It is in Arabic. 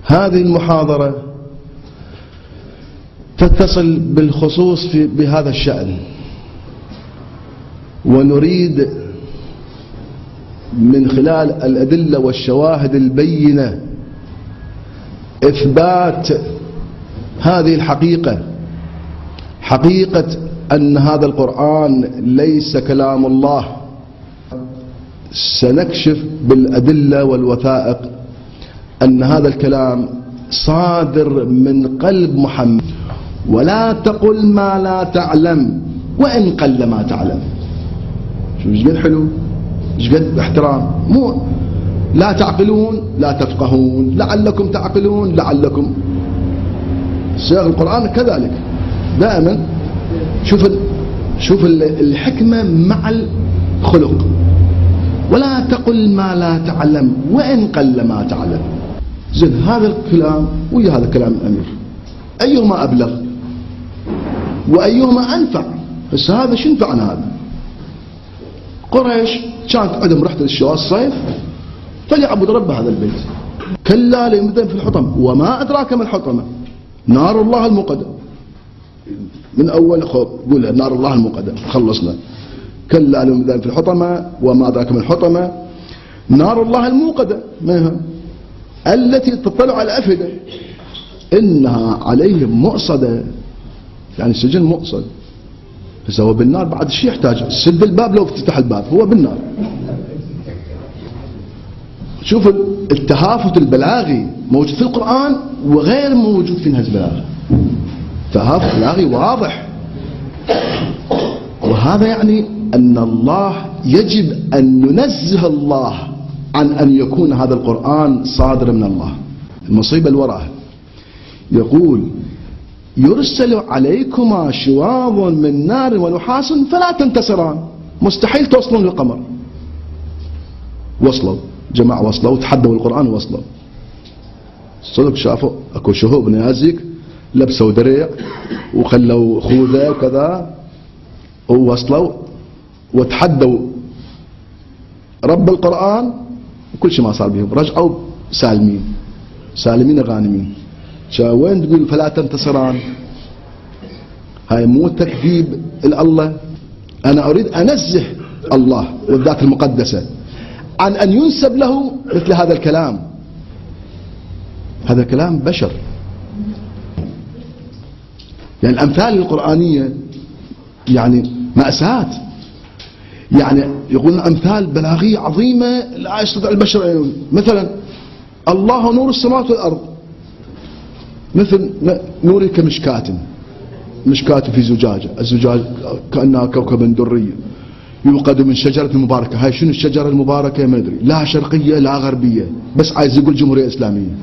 هذه المحاضرة تتصل بالخصوص بهذا الشأن، ونريد من خلال الأدلة والشواهد البينة إثبات هذه الحقيقة، حقيقة أن هذا القرآن ليس كلام الله. سنكشف بالأدلة والوثائق أن هذا الكلام صادر من قلب محمد. ولا تقل ما لا تعلم وإن قل ما تعلم. شو قد حلو، قد احترام. مو لا تعقلون لا تفقهون، لعلكم تعقلون لعلكم. صيغ القرآن كذلك دائما. شوف الحكمة مع الخلق. ولا تقل ما لا تعلم وإن قل ما تعلم. زين، هذا الكلام ويا هذا الكلام الأمير أيهما أبلغ وأيهما أنفع؟ بس هذا شو ينفعنا؟ هذا قريش كانت عندهم رحلة الشواء الصيف فليعبد رب هذا البيت. كلا ليمدن في الحطمة وما أدراك ما الحطمة نار الله الموقدة. من أول قول نار الله الموقدة خلصنا. كلا ليمدن في الحطمة وما أدراك ما الحطمة نار الله الموقدة التي تطلع على الأفئدة إنها عليهم مؤصدة، يعني سجن مؤصد. بس هو بالنار بعد شيء يحتاج سد الباب، لو افتتح الباب هو بالنار. شوف التهافت البلاغي موجود في القرآن وغير موجود في نهج البلاغة. تهافت بلاغي واضح. وهذا يعني أن الله يجب أن ننزه الله عن أن يكون هذا القرآن صادر من الله. المصيبة الوراء يقول يرسل عليكما شواظ من نار ونحاس فلا تنتصران. مستحيل توصلون للقمر. وصلوا جماعة، وصلوا تحدوا القرآن ووصلوا. صدق شافوا اكو شهوب نيازك لبسوا دريع وخلوا خوذة وكذا ووصلوا وتحدوا رب القرآن وكل شيء ما صار بهم. رجعوا سالمين غانمين. وين تقول فلا تنتصران؟ هاي مو تكذيب الله. أنا أريد أنزه الله والذات المقدسة عن أن ينسب له مثل هذا الكلام. هذا كلام بشر. يعني الأمثال القرآنية يعني مأساة. يعني يقولون أمثال بلاغية عظيمة لا يستطيع البشر. مثلا الله نور السماوات والأرض مثل نور كمشكاة في زجاجة. الزجاج كأنها كوكب دري يوقد من شجرة مباركة. هاي شنو الشجرة المباركة؟ ما ادري، لا شرقية لا غربية، بس عايز يقول جمهورية إسلامية.